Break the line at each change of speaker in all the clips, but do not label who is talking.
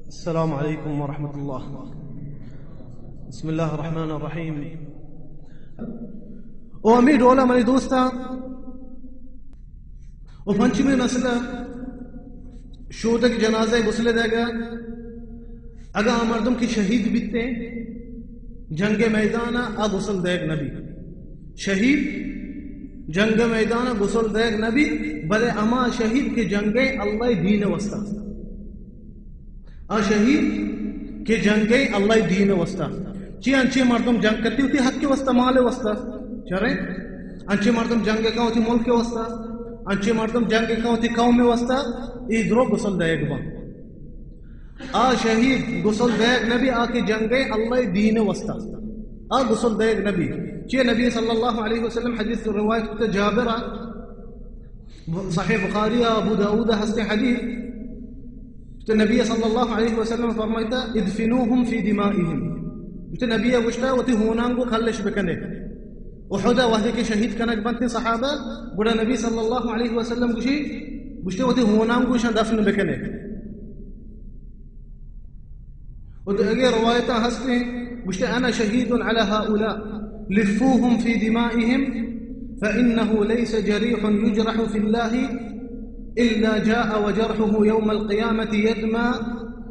السلام عليكم ورحمة الله. بسم الله الرحمن الرحيم. امید اولا मेरे दोस्ता वो पंचमी नस्ल शोधक जनाजा गुस्ले देगा अगर मर्दम की शहीद बीतते जंग मैदान आ गुसल देग नबी शहीद जंग मैदान गुसल देग नबी भले अमा शहीद के जंगे अल्लाह दीन वस्ता आ शहीद के जंगे अल्लाह दीन वस्ता ची अंचे मर्दम जंग करती होती हक के वस्ता माले वस्ता चरे अंचे मर्दम जंग का होती मुल्क के वस्ता अंचे मर्दम जंग का होती कौम में वस्ता इधरो गुसल देग बा आ शहीद गुसल देग नबी आके जंगे अल्लाह दीन वस्ता आ गुसल देग नबी ची नबी सल्लल्लाहु अलैहि वसल्लम हदीस रिवायत करते जाबिरा सहीह बुखारी अबू दाऊद हस्ते हदीस तो नबी सल्लल्लाहु अलैहि वसल्लम फरमाता इदफिनूहुम फी दिमाइहिम तो नबी वश्ता वती होनांगो खल्लश बकने उहुदा वहदे के शहीद कनक बनते सहाबा बुरा नबी सल्लल्लाहु अलैहि वसल्लम गुशी बुश्ते वती होनांगो श दफन बकने और अगे रवायता हस्ते बुश्ते अना शहीदुन अला हाउला लिफूहुम फी दिमाइहिम فإنه ليس جريح يجرح في الله إلا جاء وجرحه يوم القيامة يدمى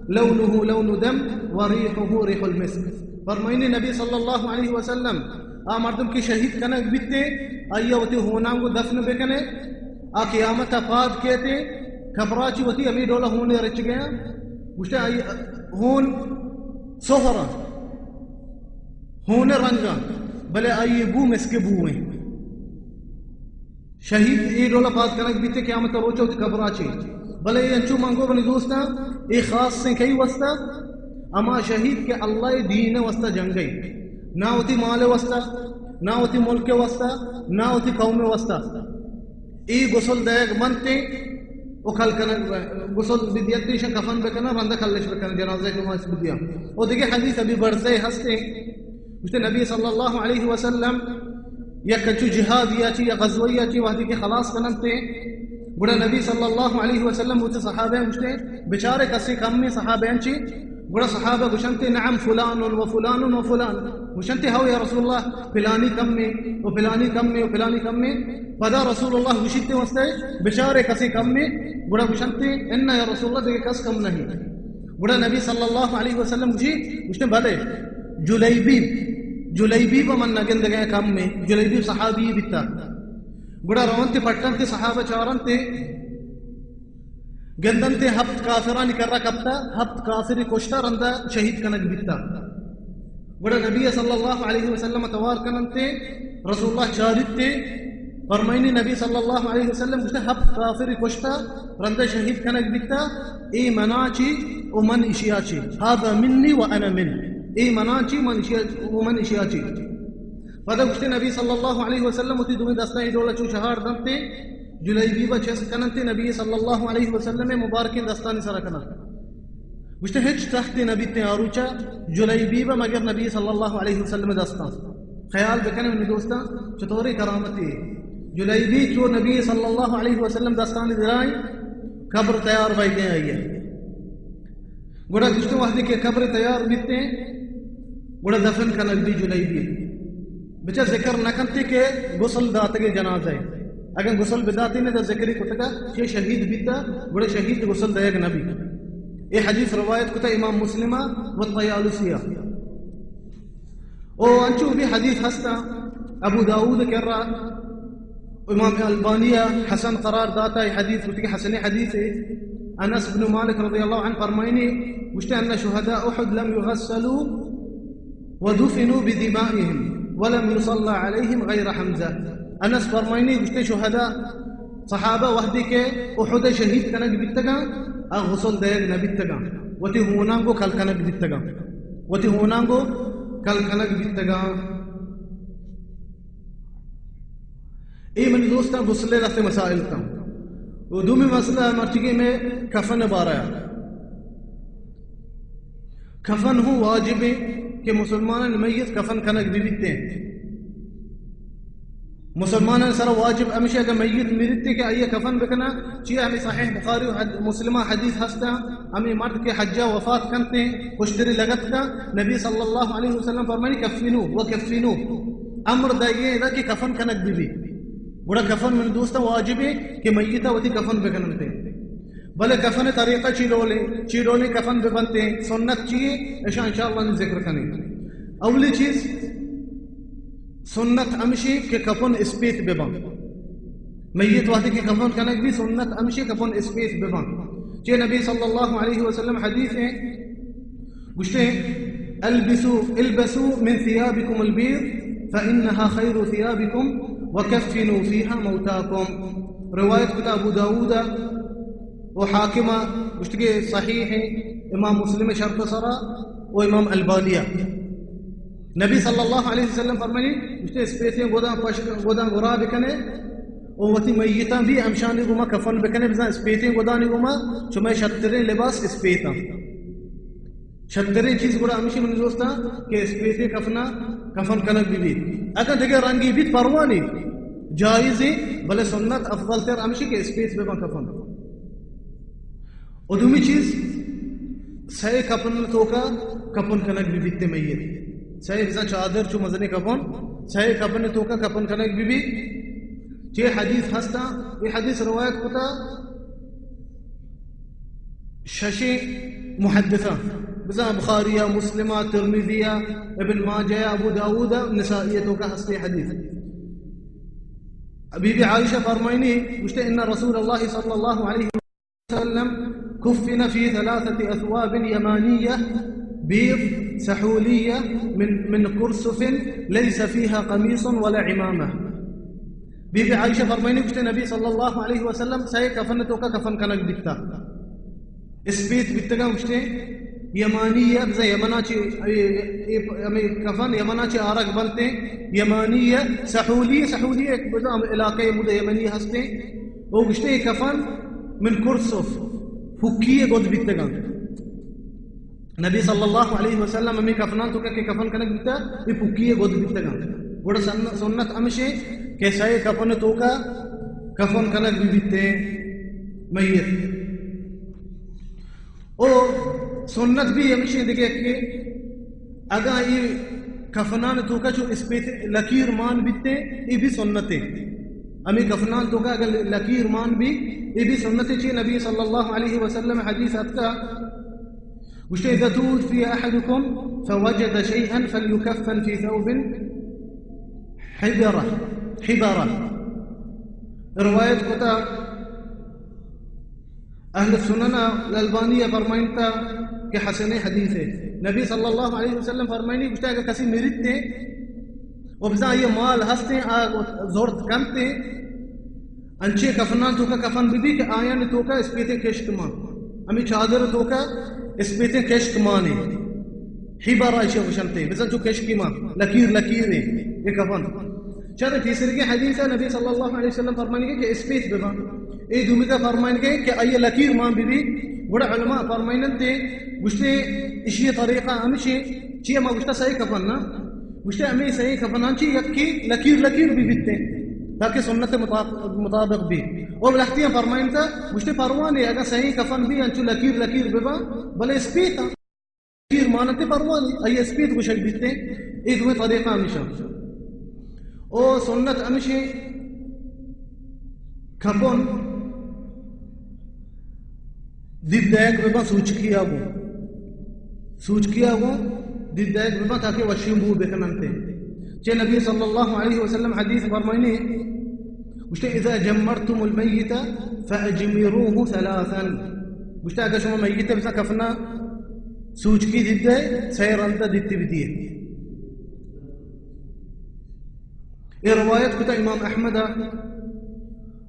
لونه لون دم وريحه ريح المسك فرمائني نبي صلى الله عليه وسلم मर्दम की शहीद कनक बीते आइया वती होना को दफन बेकने आ क़यामत फाद कहते खबराची वती अमी डोला होने रच गया मुझे आई होन सोहरा होने रंगा भले आइए बू मिसके बूए शहीद ये डोला फाद कनक बीते क़यामत रोचो खबराची भले ये अंचू मांगो बनी दोस्ता एक खास से कई वस्ता अमा शहीद के अल्लाह दीन वस्ता जंगई ना होती माले वस्ता ना होती मुल्क के वस्ता ना होती कौम में वस्ता ई गुसल देग मनते ओ खल कन गुसल विद्यार्थी श कफन बेकना बंदा खल्लेश बेकना जनाजे के मास बिदिया ओ देखिए हदीस अभी बढ़ते हंसते उसने नबी सल्लल्लाहु अलैहि वसल्लम या कछु जिहाद याची या गज़वा याची वादी के खलास कनते बुरा नबी सल्लल्लाहु अलैहि वसल्लम मुझे सहाबे उसने बेचारे कसे कम में सहाबे ची बड़ा सहाबा गुशनते नअम फुलान व फुलान व फुलान गुशनते हाउ या रसूलुल्लाह फिलानी कम में व फिलानी कम में व फिलानी कम में पदा रसूलुल्लाह गुशिते वस्ते बेचारे कसे कम में बड़ा गुशनते इन्ना या रसूलुल्लाह दे कस कम नहीं बड़ा नबी सल्लल्लाहु अलैहि वसल्लम जी उसने भले जुलैबी मन नगंद गए कम में जुलैबी सहाबी बिता बड़ा रवंते पट्टनते सहाबा चारनते गंदंते हफ्त काफिरानी कर्रा कप्ता हफ्त काफिरी कोष्टा रंदा शहीद कनक बिता बड़ा नबी सल्लल्लाहु अलैहि वसल्लम तवार कनंते रसूलुल्लाह चारिते फरमाइनी नबी सल्लल्लाहु अलैहि वसल्लम उसने हफ्त काफिरी कोष्टा रंदा शहीद कनक बिता ए मनाची ओ मन इशियाची हादा मिन्नी व अना मिन ए मनाची मन इशियाची ओ मन इशियाची पदा उसने नबी सल्लल्लाहु अलैहि वसल्लम उती दुमे दस्ता इडोला चू शहार दंते जुलैबी व चेस कनंते नबी सल्लल्लाहु अलैहि वसल्लम में मुबारक दस्तानी सरा कना मुझे हिच तख्त नबी ते आरुचा जुलैबी व मगर नबी सल्लल्लाहु अलैहि वसल्लम दस्ता ख्याल बकने में दोस्ता चतोरी करामती जुलैबी क्यों नबी सल्लल्लाहु अलैहि वसल्लम दस्तानी दिराई कब्र तैयार भाई गए आई है गुड़ा दुष्ट वाहदी के कब्र तैयार बीते गुड़ा दफन कनक दी जुलैबी बचा जिक्र न करते के गुसल दात के जनाजे अगर गुसल बिदाती ने तो जिक्र कुतका ये शहीद बीता बड़े शहीद गुसल देग नबी ये हदीस रवायत कुता इमाम मुस्लिमा व तयालुसिया ओ अंचू भी हदीस हस्ता अबू दाऊद कर रहा इमाम अल्बानिया हसन करार दाता ये हदीस कुतके हसन हदीस है अनस इब्न मालिक रज़ियल्लाहु अन्हु फरमाइने मुश्ता अन शुहदा उहुद लम युगस्सलू व दुफिनु बिदिमाइहिम व लम युसल्ला अलैहिम गैर हमजा अनस फरमाइनी गुश्ते शुहदा सहाबा वहदी के उहुद शहीद कनक बितगा आ गुसल देग न बितगा वती होनांगो कल कनक बितगा वती होनांगो कल कनक बितगा ए मन दोस्ता गुसले रस्ते मसाइल का उर्दू में मसला मर्चिगे में कफन बाराया कफन हो वाजिब के मुसलमान मैयत कफन कनक बिबिते مسلمان سر واجب أمشي أجا ميت مريتك أي كفن بكنا شيء أمي صحيح بخاري مسلمة حديث هستا أمي مرتك حجة وفاة كنت واشتري لغتك نبي صلى الله عليه وسلم فرماني كفنوه وكفنوه أمر داية إذا كي كفن كنك ببي ولا كفن من دوستا واجبي كي ميتة وتي كفن بكننتے بل كفن طريقة چیرولے كفن ببنتے سنت چیئے إن شاء الله ذکر کریں. أول چیز سنت امشي ككفن اسبيت ببان ميت واحد ككفن كانك بي سنت امشي كفن اسبيت ببان جاء النبي صلى الله عليه وسلم حديث وشتي البسوا من ثيابكم البيض فإنها خير ثيابكم وكفنوا فيها موتاكم. رواية كتاب أبو داود وحاكمة وشتي صحيح إمام مسلم شرط صرا وإمام البانية. نبي صلى الله عليه وسلم فرماني مشتي سبيتين غدان غرا بكنه ووتي ميتان بي امشاني غما كفن بكنه بزان سبيتين غداني غما چما شترين لباس سبيتا شترين چیز غرا امشي من دوستا کہ سبيتين كفن كنك بي اگر دغه رنگي بيت پرواني جائز ہے بل سنت افضل تر امشي کہ سبيت بما كفن. ودومي چیز سي كفن توكا كفن كنك بي بيت ميت ساي بزا چادر چو مزني كفن ساي كفن توكا كفن كنك بيبي چه حديث هستا ये حديث رواية كتا شاشي محدثة بزا بخارية مسلمة ترمذية ابن ماجه أبو داود نسائية توكا هستي حديث. بيبي عائشة فرميني مشتئ إن رسول الله صلى الله عليه وسلم كفن في 3 أثواب يمانية بيض سحولية من كرسف ليس فيها قميص ولا عمامة. بيبي عائشة فرميني بشت النبي صلى الله عليه وسلم ساي كفن توكا كفن كنك بكتا اسبيت بتگا بشت يمانية بزا يمناچي كفن يمناچي آرق بنتے يمانية سحولية بزا علاقة مدى يمنية هستے وہ بشت كفن من كرسف فكية قد بتگا نبي صلى الله عليه وسلم أمي كفنان توكا كي كفن كنك بيتا يبكيه قد بيتا ودا سنت أمشي كساي كفن توكا كفن كنك بيتا ميت او سنت بھی أمشي دیکھے کہ اگا یہ كفنان توكا جو اسپیت لکیر مان بيتے یہ بھی سنت ہے. أمي كفنان توكا اگر لکیر مان بھی یہ بھی سنت ہے. نبی صلى الله عليه وسلم حديث أتكا وش إذا توفي أحدكم فوجد شيئا فليكفن في ثوب حبرة. رواية كتا أهل السنن الألبانية فرمينتا كحسني حديثه نبي صلى الله عليه وسلم فرميني وش تاجا كسي مريته وبزاي مال هستي زورت كمته أنشي كفنان توكا كفن بيبي كآيان توكا اسبيتين كشكما أمي چادر توكا اسبيتين كشكماني حبرة شيء وشنتين بس جو كشكما لكير ये कफन. चलो तीसरे के हदीस है नबी सल्लल्लाहु अलैहि वसल्लम फरमाएंगे कि स्पेस बेबा ए दुमिका फरमाएंगे कि अय लकीर मान बीबी बड़ा उलमा फरमाइनते गुश्ते इसी तरीका हमशे ची ما गुश्ता सही कफन ना गुश्ते हमें सही कफन आंची यकी लकीर भी बिते ताकि सुन्नत मुताबिक भी और लहतियां फरमाइनता गुश्ते परवाने अगर सही कफन भी अंचु लकीर बेबा भले स्पीता लकीर मानते परवाने अय स्पीत गुशल बिते ए दुमे तरीका हमशा او سنت امشي كفن दिद्दायक बेबा सूच किया वो दिद्दायक बेबा ताकि वशिंबू बेकनंते जे नबी सल्लल्लाहु अलैहि वसल्लम हदीस फरमाइने उष्टे इذا جمرتم الميت فاجمروه ثلاثا उष्टा अगर शमा मय्यत बेसा कफना सूच की दिद्दे सैरंता दित्ती बिदिए ये रवायत कुता इमाम अहमद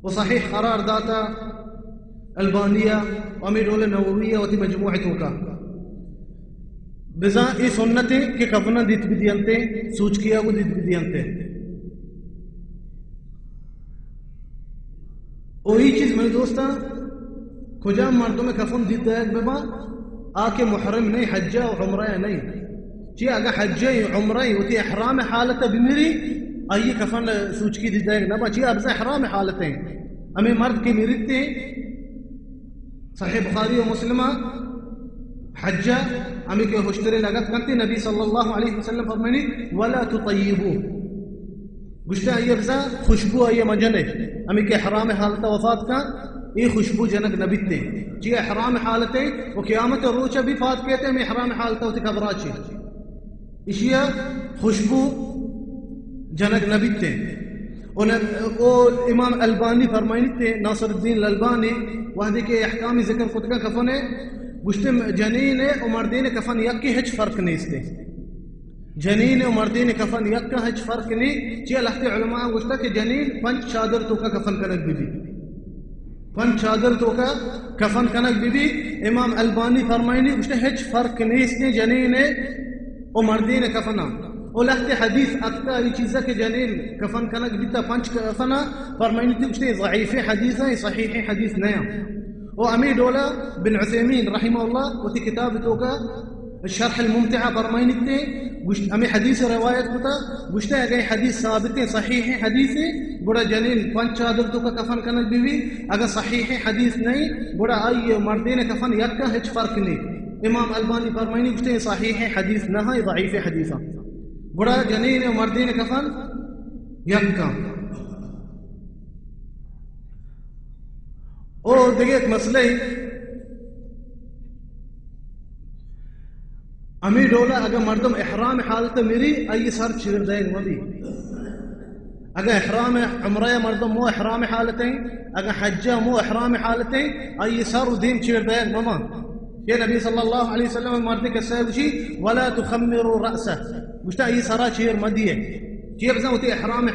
वصحيح قرار दाता अल्बानिया अमीरुल नवविया वती मजमूअ तुका बिजा ई सुन्नते के कफना दित बिदियंते सूच किया को दित बिदियंते वही चीज मेरे दोस्ता खुजा मर्दों में कफन दित है बेबा आके मुहरम नहीं हज्जा और उम्रा नहीं जी अगर हज्जा उम्रा वती इहराम हालत बिमरी आइए कफन सूचकी दी जाएगी ना बची अब से हराम हालतें हमें मर्द के मिरते सही बुखारी और मुस्लिमा हज्जा हमें के हुश्तरे लगत करते नबी सल्लल्लाहु अलैहि वसल्लम फरमानी वला तुतय्यबू गुश्ता आइए बसा खुशबू आइए मजने हमें के हराम हालत वफात का ये खुशबू जनक नबीते जी हराम हालतें वो क़यामत रोज भी फात कहते हैं मैं हराम हालत होती खबराची इशिया खुशबू जनक नबीते और इमाम अलबानी फरमाइते नासिरुद्दीन अलबानी वहदे के अहकाम ज़िक्र खुद का कफन है गुश्ते जनीन और मर्दीन कफन यक के हिच फर्क नहीं इससे जनीन और मर्दीन कफन यक का हिच फर्क नहीं चे लखते उलमा गुश्ता के जनीन पंच चादर तो का कफन कनक बीबी पंच चादर तो का कफन कनक बीबी इमाम अलबानी फरमाइनी गुश्ते हिच फर्क नहीं इसने जनीन और मर्दीन कफना और लगते हदीस अक्ता ये चीज़ के जनीन कफन कनक बीता पंच कफना फरमाइनी थी गुश्ते ज़ईफ़ हदीस है सहीह हदीस नया और अमीर डोला बिन उसैमीन रहमहुल्लाह उसी किताब तो का शरह मुमतिआ फरमाइनी थे हमें हदीस रवायत होता गुश्ते अगर हदीस साबित सहीह हदीस है बड़ा जनीन पंच चादर तो का कफन कनक बीवी अगर सहीह हदीस नहीं बड़ा आई मर्दीन कफन यक का हिच फर्क नहीं इमाम अलबानी फरमाइनी गुश्ते सहीह हदीस न है ज़ईफ़ हदीस बड़ा जनीन मर्दीन कफन यक का और देखिए एक मसले अमी डोला अगर मर्दम इहराम हालत मेरी आई सर चीर देग मबी अगर इहराम उम्रा मर्दम मो इहराम हालतें अगर हज्जा मो इहराम हालतें आई सर दीन चीर देग ममा ये नबी सल्लल्लाहु अलैहि वसल्लम मर्द के सहबशी वला तुखम्मिरु रअसा गुश्ता ये सरा चीर मदिए चीर बसा होती इहराम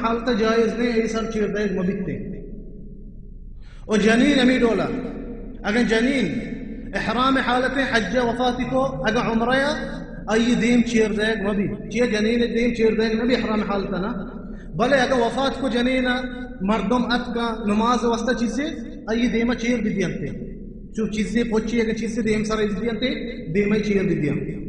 हालत जायज नहीं ये सर चीर देग मबीते और जनीन अमी डोला अगर जनीन इहराम हालत हज्जा वफाती को अगर उम्रा आई दीम चीर देग मबी चे जनीन दीम चीर देग नबी इहराम हालत ना भले अगर वफात को जनीन मर्दम अत का नमाज वस्ता चीजें आई दीमा चीर भी दियंते जो चीजें पोची अगर चीजें दीम सारे दियंते दीमा चीर भी दियंते